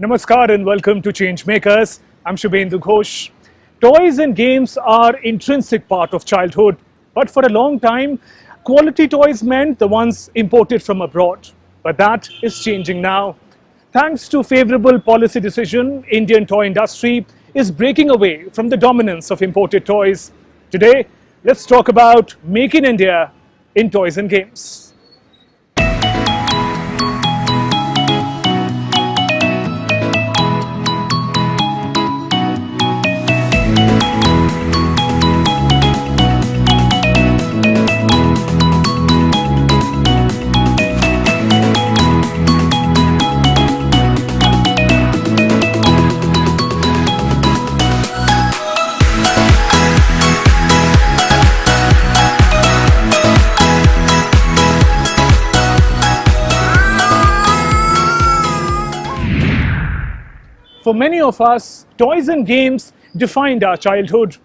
Namaskar and welcome to Changemakers. I'm Shubhendu Ghosh. Toys and games are intrinsic part of childhood, but for a long time, quality toys meant the ones imported from abroad. But that is changing now. Thanks to favorable policy decision, Indian toy industry is breaking away from the dominance of imported toys. Today, let's talk about Make in India in toys and games. For many of us, toys and games defined our childhood,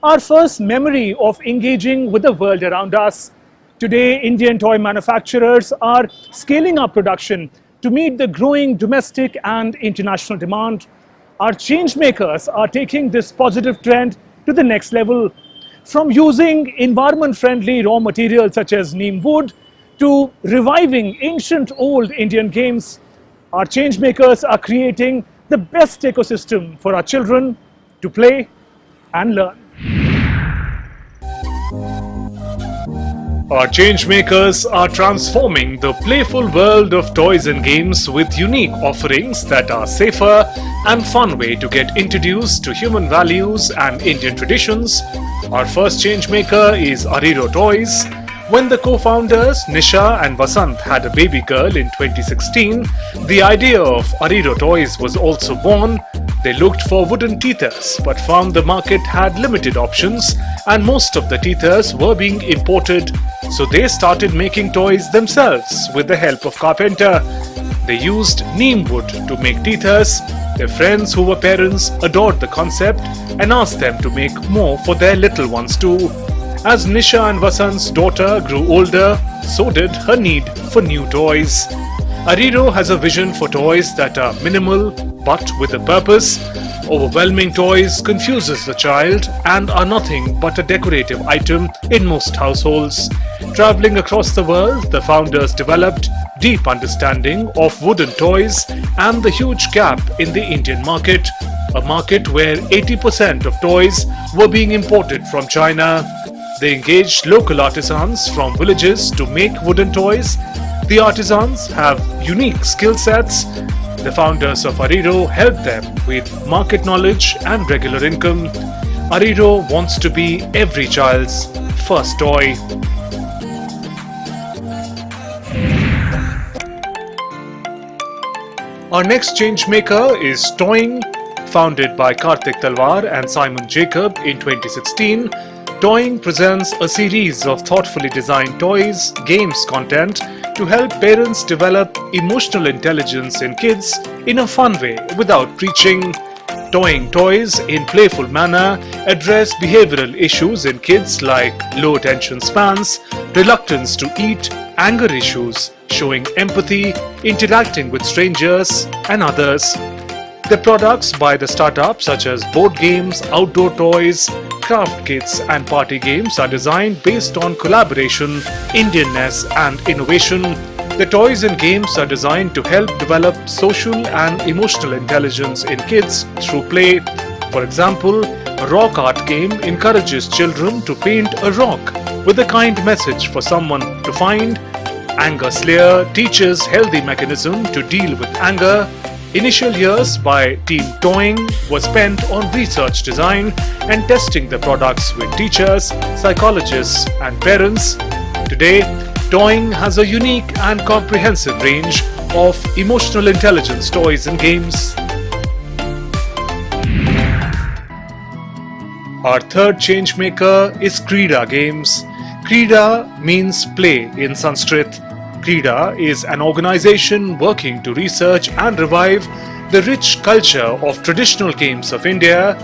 our first memory of engaging with the world around us. Today, Indian toy manufacturers are scaling up production to meet the growing domestic and international demand. Our changemakers are taking this positive trend to the next level. From using environment-friendly raw materials such as neem wood to reviving ancient old Indian games, our changemakers are creating the best ecosystem for our children to play and learn. Our changemakers are transforming the playful world of toys and games with unique offerings that are safer and fun way to get introduced to human values and Indian traditions. Our first changemaker is Ariro Toys. When the co-founders Nisha and Vasant had a baby girl in 2016, the idea of Ariro Toys was also born. They looked for wooden teethers but found the market had limited options and most of the teethers were being imported. So they started making toys themselves with the help of carpenter. They used neem wood to make teethers. Their friends who were parents adored the concept and asked them to make more for their little ones too. As Nisha and Vasant's daughter grew older, so did her need for new toys. Ariro has a vision for toys that are minimal but with a purpose. Overwhelming toys confuses the child and are nothing but a decorative item in most households. Traveling across the world, the founders developed deep understanding of wooden toys and the huge gap in the Indian market, a market where 80% of toys were being imported from China. They engaged local artisans from villages to make wooden toys. The artisans have unique skill sets. The founders of Ariro help them with market knowledge and regular income. Ariro wants to be every child's first toy. Our next changemaker is Toying. Founded by Karthik Talwar and Simon Jacob in 2016, Toying presents a series of thoughtfully designed toys, games content to help parents develop emotional intelligence in kids in a fun way without preaching. Toying toys in playful manner address behavioral issues in kids like low attention spans, reluctance to eat, anger issues, showing empathy, interacting with strangers and others. The products by the startups such as board games, outdoor toys, craft kits and party games are designed based on collaboration, Indianness and innovation. The toys and games are designed to help develop social and emotional intelligence in kids through play. For example, a rock art game encourages children to paint a rock with a kind message for someone to find. Anger Slayer teaches healthy mechanism to deal with anger. Initial years by Team Toying was spent on research design and testing the products with teachers, psychologists and parents. Today, Toying has a unique and comprehensive range of emotional intelligence toys and games. Our third changemaker is Krita Games. Krita means play in Sanskrit. Krita is an organization working to research and revive the rich culture of traditional games of India.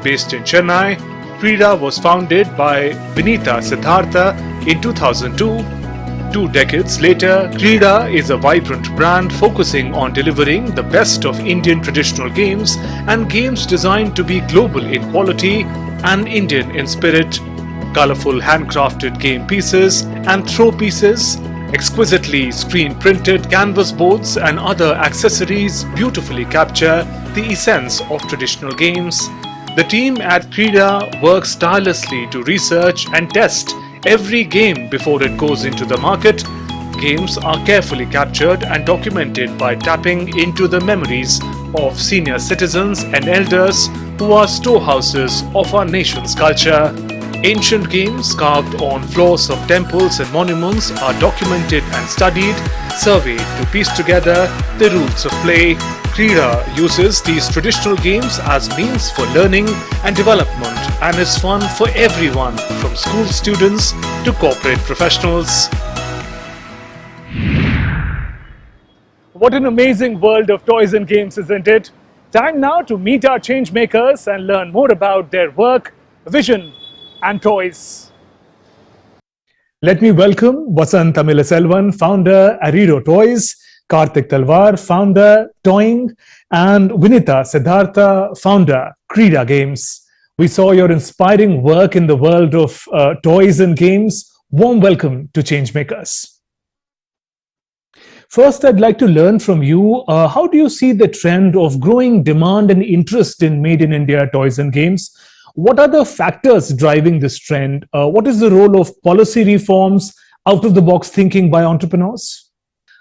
Based in Chennai, Krita was founded by Vinita Siddhartha in 2002. 2 decades later, Krita is a vibrant brand focusing on delivering the best of Indian traditional games and games designed to be global in quality and Indian in spirit. Colorful handcrafted game pieces and throw pieces, exquisitely screen-printed canvas boards and other accessories beautifully capture the essence of traditional games. The team at Krita works tirelessly to research and test every game before it goes into the market. Games are carefully captured and documented by tapping into the memories of senior citizens and elders who are storehouses of our nation's culture. Ancient games carved on floors of temples and monuments are documented and studied, surveyed to piece together the rules of play. Krita uses these traditional games as means for learning and development and is fun for everyone from school students to corporate professionals. What an amazing world of toys and games, isn't it? Time now to meet our changemakers and learn more about their work, vision, and toys. Let me welcome Vasant Tamilaselvan, founder, Ariro Toys, Karthik Talwar, founder, Toying, and Vinita Siddhartha, founder, Krita Games. We saw your inspiring work in the world of toys and games. Warm welcome to Changemakers. First, I'd like to learn from you, how do you see the trend of growing demand and interest in Made in India toys and games? What are the factors driving this trend? What is the role of policy reforms, out-of-the-box thinking by entrepreneurs?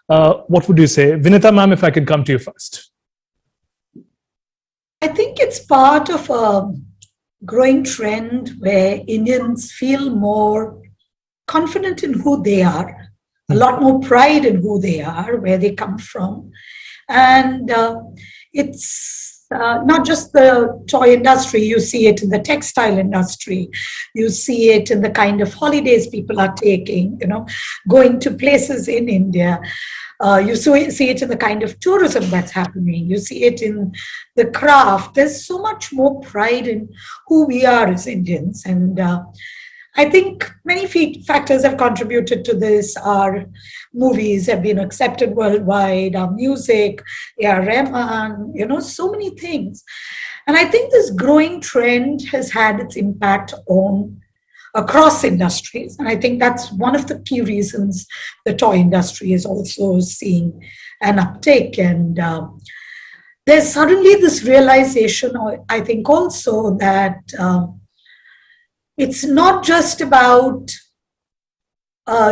What would you say? Vinita ma'am, if I can come to you first. I think it's part of a growing trend where Indians feel more confident in who they are, a lot more pride in who they are, where they come from. And it's not just the toy industry, you see it in the textile industry, you see it in the kind of holidays people are taking, going to places in India. You see it in the kind of tourism that's happening. You see it in the craft. There's so much more pride in who we are as Indians. And I think many factors have contributed to this. Our movies have been accepted worldwide, our music, A.R. Rahman, so many things. And I think this growing trend has had its impact on across industries. And I think that's one of the key reasons the toy industry is also seeing an uptake. And there's suddenly this realization, I think also that it's not just about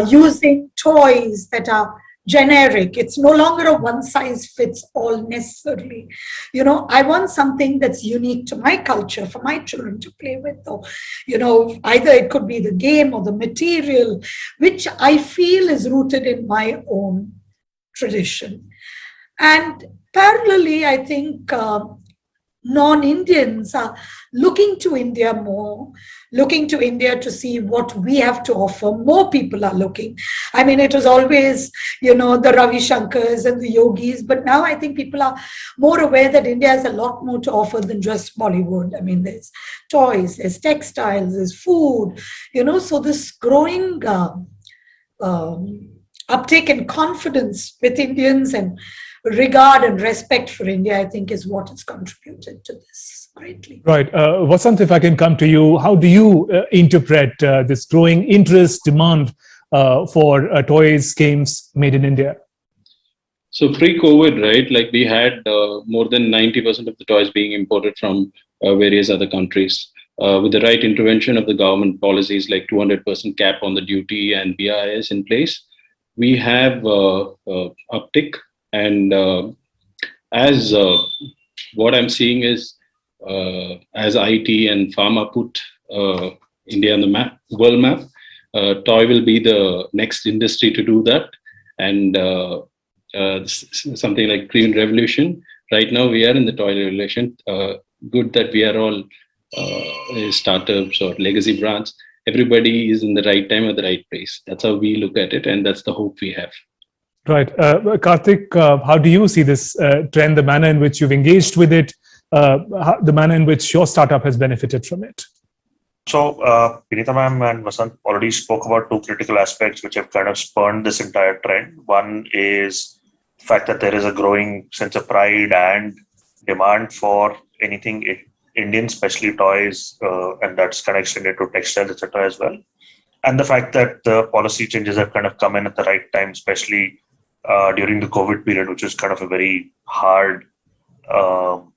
using toys that are generic. It's no longer a one-size-fits-all necessarily. I want something that's unique to my culture for my children to play with. Or, either it could be the game or the material, which I feel is rooted in my own tradition. And parallelly, I think non-Indians are looking to India more, looking to India to see what we have to offer. More people are looking. I mean, it was always, the Ravi Shankars and the yogis, but now I think people are more aware that India has a lot more to offer than just Bollywood. I mean, there's toys, there's textiles, there's food, so this growing uptake in confidence with Indians and regard and respect for India, I think, is what has contributed to this greatly. Right. Vasant, if I can come to you, how do you interpret this growing interest, demand for toys, games made in India? So pre-COVID, right, like we had more than 90% of the toys being imported from various other countries. With the right intervention of the government policies like 200% cap on the duty and BIS in place, we have uptick. And as what I'm seeing is, as IT and pharma put India on the map, world map, toy will be the next industry to do that. And something like green revolution. Right now, we are in the toy revolution. Good that we are all startups or legacy brands. Everybody is in the right time at the right place. That's how we look at it, and that's the hope we have. Right. Karthik, how do you see this trend, the manner in which you've engaged with it, the manner in which your startup has benefited from it? Vinita ma'am and Vasant already spoke about two critical aspects which have kind of spurned this entire trend. One is the fact that there is a growing sense of pride and demand for anything Indian, especially toys, and that's kind of extended to textiles, etc. as well. And the fact that the policy changes have kind of come in at the right time, especially during the COVID period, which was kind of a very hard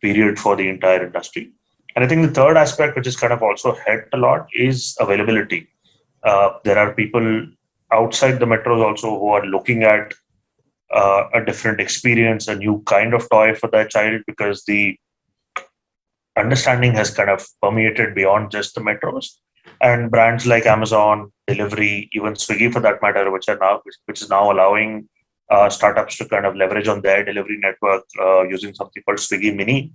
period for the entire industry. And I think the third aspect, which has kind of also helped a lot, is availability. There are people outside the metros also who are looking at a different experience, a new kind of toy for their child, because the understanding has kind of permeated beyond just the metros. And brands like Amazon, Delivery, even Swiggy for that matter, which is now allowing startups to kind of leverage on their delivery network using something called Swiggy Mini.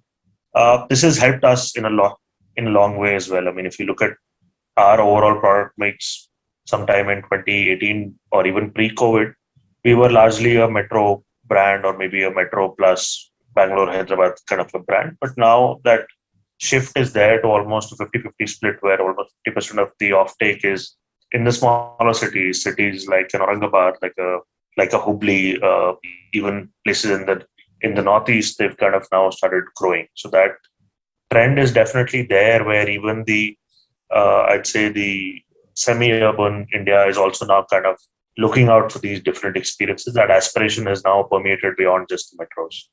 This has helped us in a long way as well. I mean, if you look at our overall product mix sometime in 2018 or even pre-COVID, we were largely a metro brand or maybe a metro plus Bangalore, Hyderabad kind of a brand. But now that shift is there to almost a 50-50 split, where almost 50% of the offtake is in the smaller cities like Aurangabad, like a Hubli, even places in the Northeast, they've kind of now started growing. So that trend is definitely there, where even I'd say the semi-urban India is also now kind of looking out for these different experiences. That aspiration has now permeated beyond just the metros.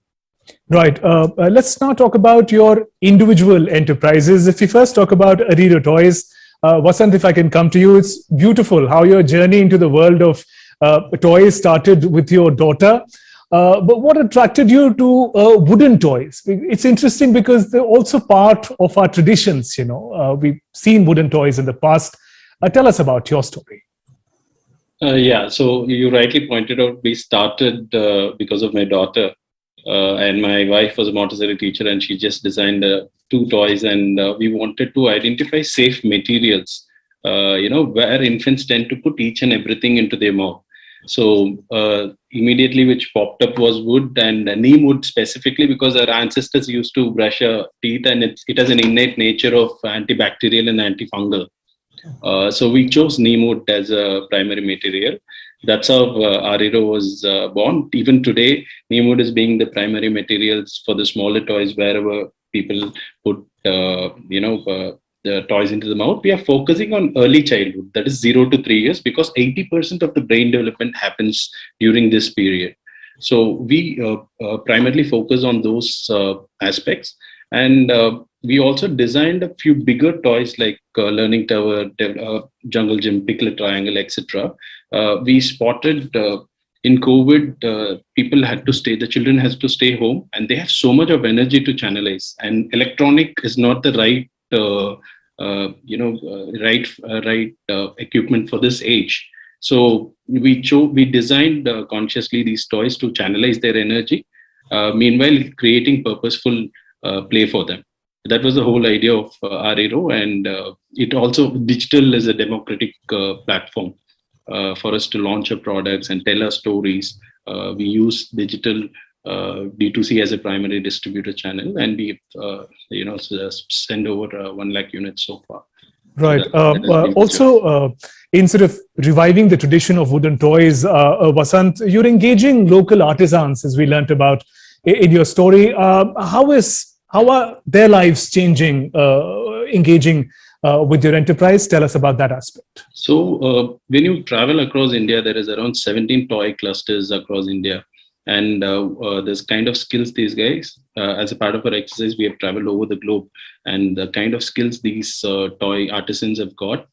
Right. Let's now talk about your individual enterprises. If we first talk about Ariro Toys, Vasant, if I can come to you, it's beautiful how your journey into the world of toys started with your daughter. But what attracted you to wooden toys? It's interesting because they're also part of our traditions. We've seen wooden toys in the past. Tell us about your story. So you rightly pointed out, we started because of my daughter. And my wife was a Montessori teacher, and she just designed two toys, and we wanted to identify safe materials, where infants tend to put each and everything into their mouth. So immediately which popped up was wood, and neem wood specifically, because our ancestors used to brush our teeth, and it has an innate nature of antibacterial and antifungal. So we chose neem wood as a primary material. That's how Ariro was born. Even today, neem wood is being the primary materials for the smaller toys wherever people put, the toys into the mouth. We are focusing on early childhood, that is 0 to 3 years, because 80% of the brain development happens during this period. So we primarily focus on those aspects. And we also designed a few bigger toys like Learning Tower, Jungle Gym, Picklet Triangle, etc. We spotted in COVID, people had to stay, the children has to stay home, and they have so much of energy to channelize. And electronic is not the right, equipment for this age. So we designed consciously these toys to channelize their energy, meanwhile creating purposeful play for them. That was the whole idea of Ariro, and it also, digital is a democratic platform for us to launch our products and tell our stories. We use digital D2C as a primary distributor channel, and we send over 1 lakh units so far. Right. Also, instead of reviving the tradition of wooden toys, Vasant, you're engaging local artisans, as we learnt about in your story. How are their lives changing, engaging with your enterprise? Tell us about that aspect. So when you travel across India, there is around 17 toy clusters across India. And there's kind of skills these guys, as a part of our exercise, we have traveled over the globe. And the kind of skills these toy artisans have got,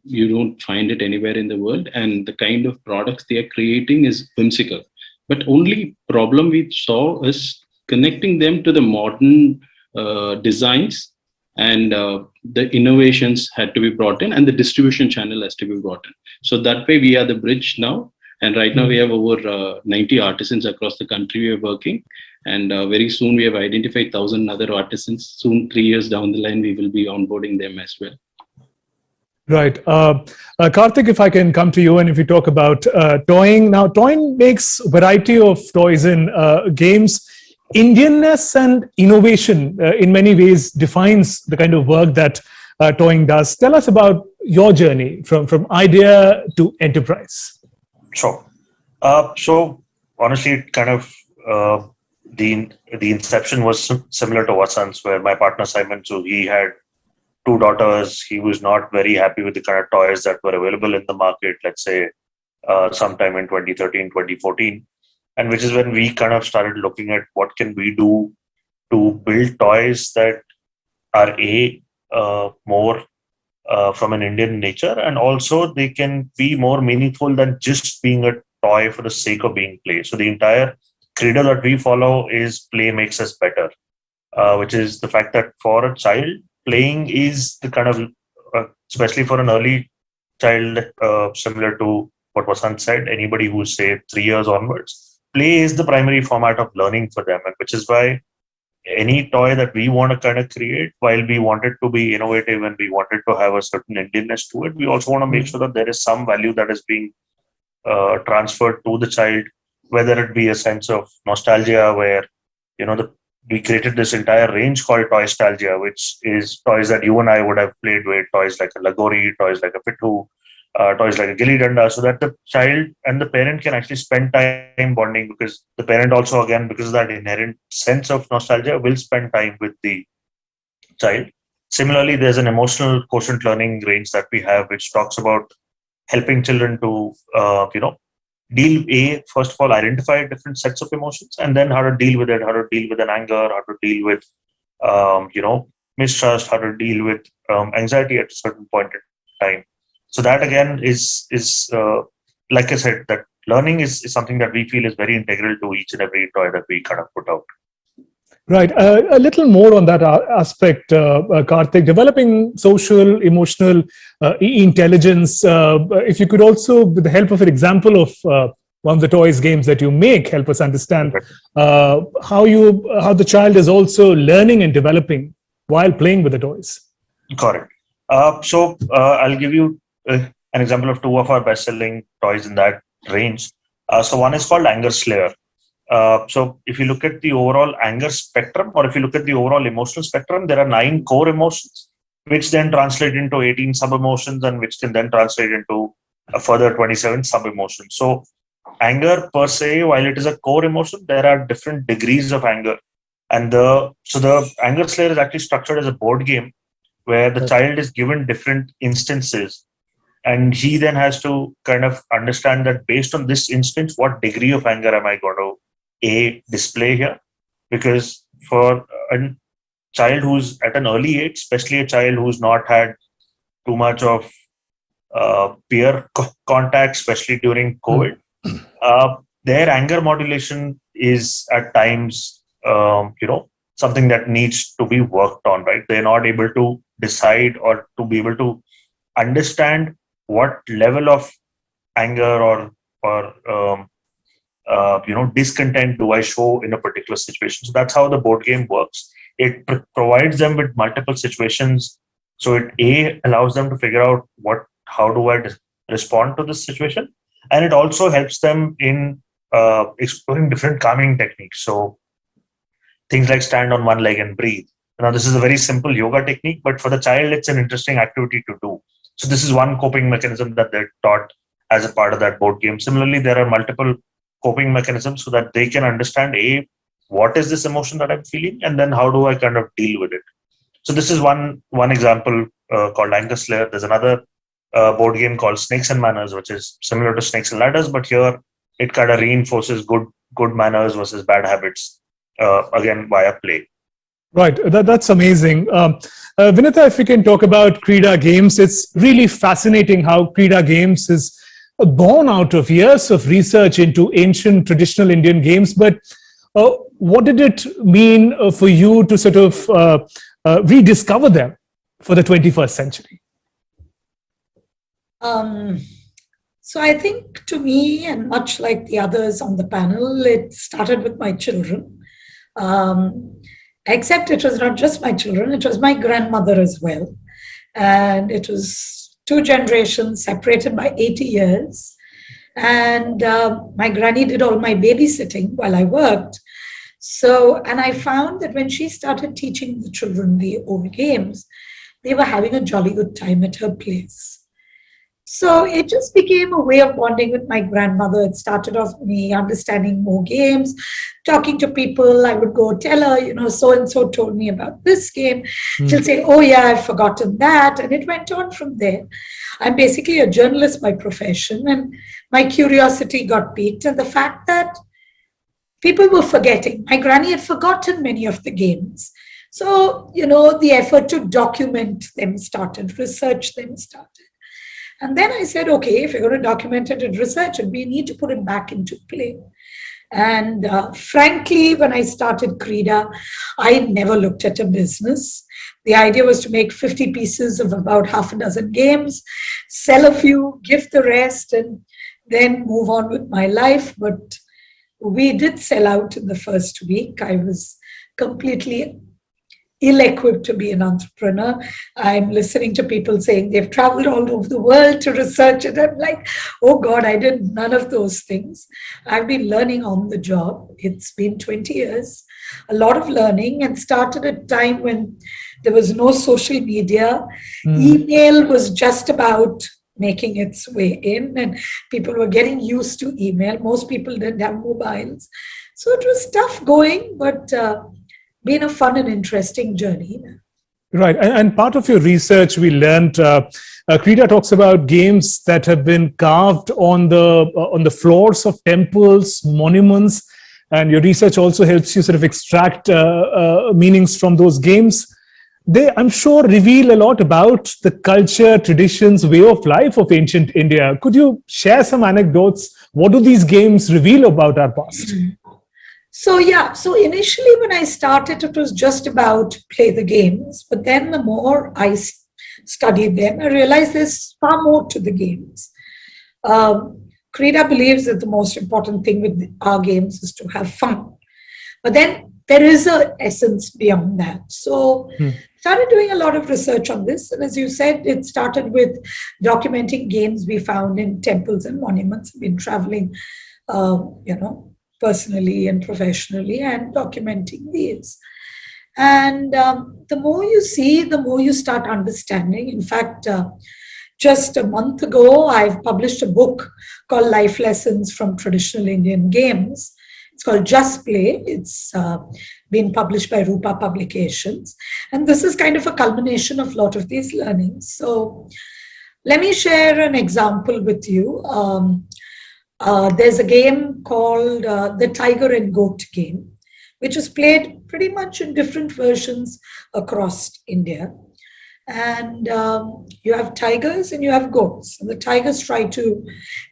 you don't find it anywhere in the world. And the kind of products they are creating is whimsical. But only problem we saw is connecting them to the modern designs, and the innovations had to be brought in, and the distribution channel has to be brought in. So that way we are the bridge now. And right now we have over 90 artisans across the country we are working. And very soon we have identified 1,000 other artisans. Soon, 3 years down the line, we will be onboarding them as well. Right. Karthik, if I can come to you, and if you talk about toying. Now, toying makes variety of toys in games. Indianness and innovation in many ways defines the kind of work that toying does. Tell us about your journey from idea to enterprise. Sure. So honestly, it kind of the inception was similar to Vasant's, where my partner Simon, so he had two daughters. He was not very happy with the kind of toys that were available in the market, let's say sometime in 2013, 2014. And which is when we kind of started looking at what can we do to build toys that are more from an Indian nature, and also they can be more meaningful than just being a toy for the sake of being play. So the entire credo that we follow is play makes us better, which is the fact that for a child, playing is the kind of, especially for an early child, similar to what Vasant said, anybody who's say 3 years onwards, play is the primary format of learning for them, and which is why any toy that we want to kind of create, while we want it to be innovative and we wanted to have a certain Indianness to it, we also want to make sure that there is some value that is being transferred to the child, whether it be a sense of nostalgia, where we created this entire range called Toystalgia, which is toys that you and I would have played with, toys like a Lagori, toys like a Pithu, toys like a Gilli Danda, so that the child and the parent can actually spend time bonding, because the parent also, again, because of that inherent sense of nostalgia, will spend time with the child. Similarly, there's an emotional quotient learning range that we have, which talks about helping children to, first of all, identify different sets of emotions, and then how to deal with it, how to deal with an anger, how to deal with, mistrust, how to deal with anxiety at a certain point in time. So that again is like I said, that learning is something that we feel is very integral to each and every toy that we kind of put out. Right. A little more on that aspect, Karthik, developing social, emotional intelligence. If you could also, with the help of an example of one of the toys games that you make, help us understand how the child is also learning and developing while playing with the toys. Correct. So I'll give you an example of two of our best-selling toys in that range. So one is called Anger Slayer. So if you look at the overall anger spectrum, or if you look at the overall emotional spectrum, there are 9 core emotions, which then translate into 18 sub-emotions, and which can then translate into a further 27 sub-emotions. So anger per se, while it is a core emotion, there are different degrees of anger. And the Anger Slayer is actually structured as a board game where the child is given different instances, and he then has to kind of understand that based on this instance, what degree of anger am I going to display here? Because for a child who's at an early age, especially a child who's not had too much of peer contact, especially during COVID, their anger modulation is at times, something that needs to be worked on, right? They're not able to decide or to be able to understand what level of anger or discontent do I show in a particular situation. So that's how the board game works. It provides them with multiple situations. So it allows them to figure out how do I respond to this situation. And it also helps them in exploring different calming techniques. So things like stand on one leg and breathe. Now, this is a very simple yoga technique, but for the child, it's an interesting activity to do. So this is one coping mechanism that they're taught as a part of that board game. Similarly, there are multiple coping mechanisms so that they can understand, what is this emotion that I'm feeling? And then how do I kind of deal with it? So this is one example called Anger Slayer. There's another board game called Snakes and Manners, which is similar to Snakes and Ladders, but here it kind of reinforces good manners versus bad habits, again, via play. Right, that's amazing. Vinitha, if we can talk about Krita Games, it's really fascinating how Krita Games is born out of years of research into ancient traditional Indian games. But what did it mean for you to sort of rediscover them for the 21st century? So I think to me, and much like the others on the panel, it started with my children. Except it was not just my children, it was my grandmother as well. And it was 2 generations separated by 80 years. And my granny did all my babysitting while I worked. And I found that when she started teaching the children the old games, they were having a jolly good time at her place. So it just became a way of bonding with my grandmother. It started off me understanding more games, talking to people. I would go tell her, so and so told me about this game. She'll say, oh, yeah, I've forgotten that. And it went on from there. I'm basically a journalist by profession, and my curiosity got piqued. And the fact that people were forgetting, my granny had forgotten many of the games. So, the effort to document them started, research them started. And then I said, okay, if you're going to document it and research it, we need to put it back into play. And frankly, when I started Krita, I never looked at a business. The idea was to make 50 pieces of about half a dozen games, sell a few, give the rest, and then move on with my life. But we did sell out in the first week. I was completely ill-equipped to be an entrepreneur. I'm listening to people saying they've traveled all over the world to research it. I'm like, oh God, I did none of those things. I've been learning on the job. It's been 20 years, a lot of learning, and started at a time when there was no social media. Email was just about making its way in, and people were getting used to email. Most people didn't have mobiles. So it was tough going, but been a fun and interesting journey. Right. And part of your research, we learned, Krita talks about games that have been carved on the floors of temples, monuments, and your research also helps you sort of extract meanings from those games. They, I'm sure, reveal a lot about the culture, traditions, way of life of ancient India. Could you share some anecdotes? What do these games reveal about our past? So initially when I started, it was just about play the games. But then the more I studied them, I realized there's far more to the games. Krita believes that the most important thing with our games is to have fun. But then there is an essence beyond that. So started doing a lot of research on this. And as you said, it started with documenting games we found in temples and monuments. I've been traveling, personally and professionally, and documenting these. And the more you see, the more you start understanding. In fact, just a month ago, I've published a book called Life Lessons from Traditional Indian Games. It's called Just Play. It's been published by Rupa Publications. And this is kind of a culmination of a lot of these learnings. So let me share an example with you. There's a game called the Tiger and Goat game, which is played pretty much in different versions across India. And you have tigers and you have goats. And the tigers try to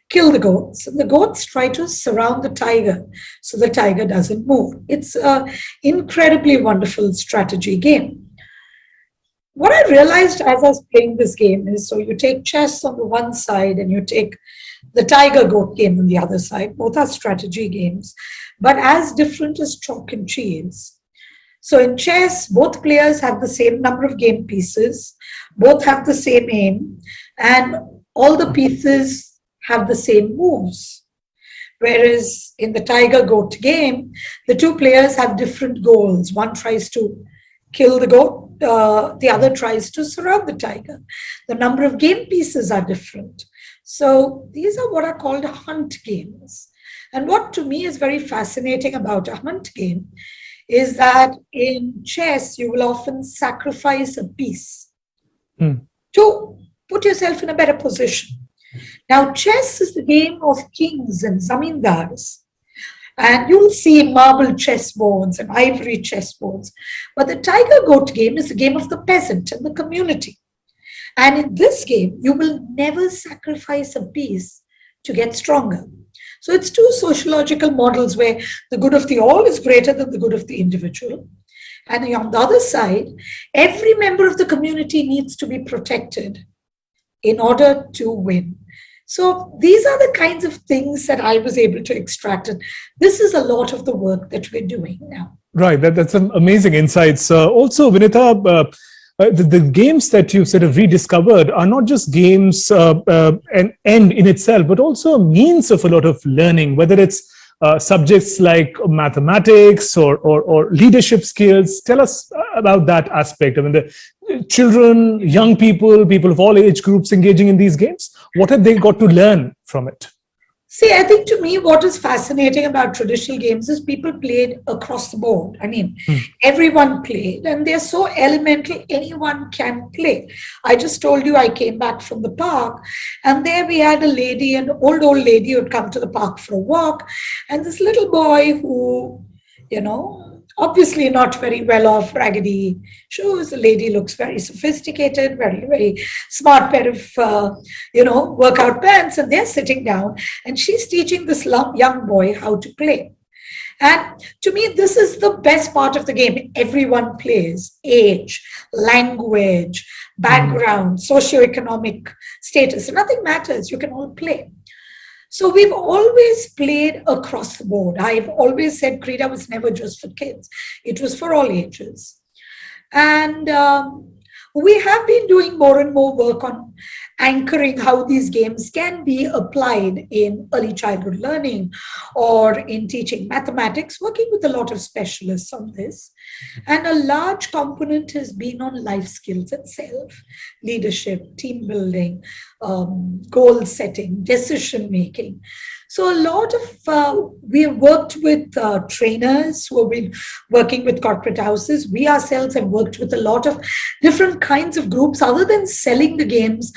kill the goats, and the goats try to surround the tiger so the tiger doesn't move. It's an incredibly wonderful strategy game. What I realized as I was playing this game is, so you take chess on the one side and you take the tiger goat game on the other side. Both are strategy games, but as different as chalk and cheese. So in chess, both players have the same number of game pieces, both have the same aim, and all the pieces have the same moves. Whereas in the tiger goat game, the two players have different goals. One tries to kill the goat, the other tries to surround the tiger. The number of game pieces are different. So these are what are called hunt games. And what to me is very fascinating about a hunt game is that in chess, you will often sacrifice a piece to put yourself in a better position. Now, chess is the game of kings and zamindars. And you'll see marble chessboards and ivory chessboards. But the tiger goat game is the game of the peasant and the community. And in this game, you will never sacrifice a piece to get stronger. So it's two sociological models where the good of the all is greater than the good of the individual. And on the other side, every member of the community needs to be protected in order to win. So these are the kinds of things that I was able to extract. And this is a lot of the work that we're doing now. Right. That's some amazing insights. Also, Vinita, the games that you've sort of rediscovered are not just games an end in itself, but also a means of a lot of learning, whether it's subjects like mathematics or leadership skills. Tell us about that aspect. I mean, the children, young people, people of all age groups engaging in these games, what have they got to learn from it? See, I think to me, what is fascinating about traditional games is people played across the board. I mean, everyone played, and they're so elemental, anyone can play. I just told you I came back from the park, and there we had a lady, an old lady who had come to the park for a walk, and this little boy who, obviously not very well off, raggedy shoes. The lady looks very sophisticated, very, very smart pair of, workout pants. And they're sitting down and she's teaching this young boy how to play. And to me, this is the best part of the game. Everyone plays. Age, language, background, socioeconomic status. Nothing matters. You can all play. So we've always played across the board. I've always said Krita was never just for kids. It was for all ages. And we have been doing more and more work on anchoring how these games can be applied in early childhood learning or in teaching mathematics, working with a lot of specialists on this. And a large component has been on life skills itself, leadership, team building, goal setting, decision making. So a lot of, we have worked with trainers who have been working with corporate houses. We ourselves have worked with a lot of different kinds of groups other than selling the games.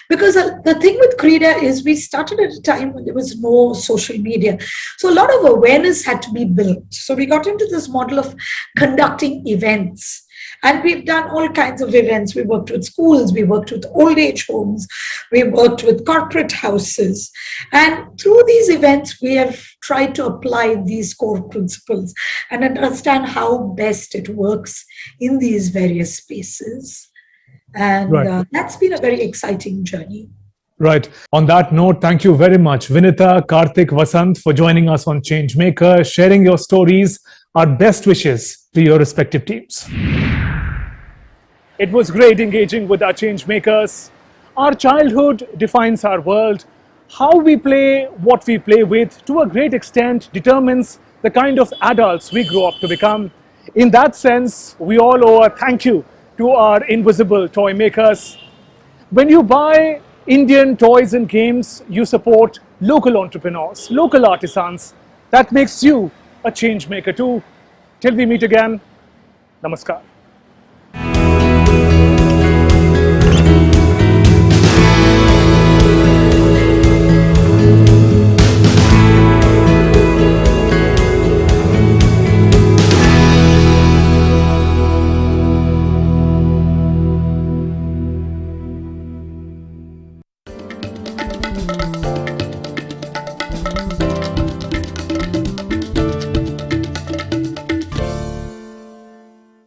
Because the thing with Krita is we started at a time when there was no social media. So a lot of awareness had to be built. So we got into this model of conducting events. And we've done all kinds of events. We worked with schools, we worked with old age homes, we worked with corporate houses. And through these events, we have tried to apply these core principles and understand how best it works in these various spaces. And that's been a very exciting journey. Right. On that note, thank you very much, Vinita, Karthik, Vasant, for joining us on Changemakers, sharing your stories. Our best wishes to your respective teams. It was great engaging with our Changemakers. Our childhood defines our world. How we play, what we play with, to a great extent, determines the kind of adults we grow up to become. In that sense, we all owe a thank you to our invisible toy makers. When you buy Indian toys and games, you support local entrepreneurs, local artisans. That makes you a change maker too. Till we meet again, namaskar.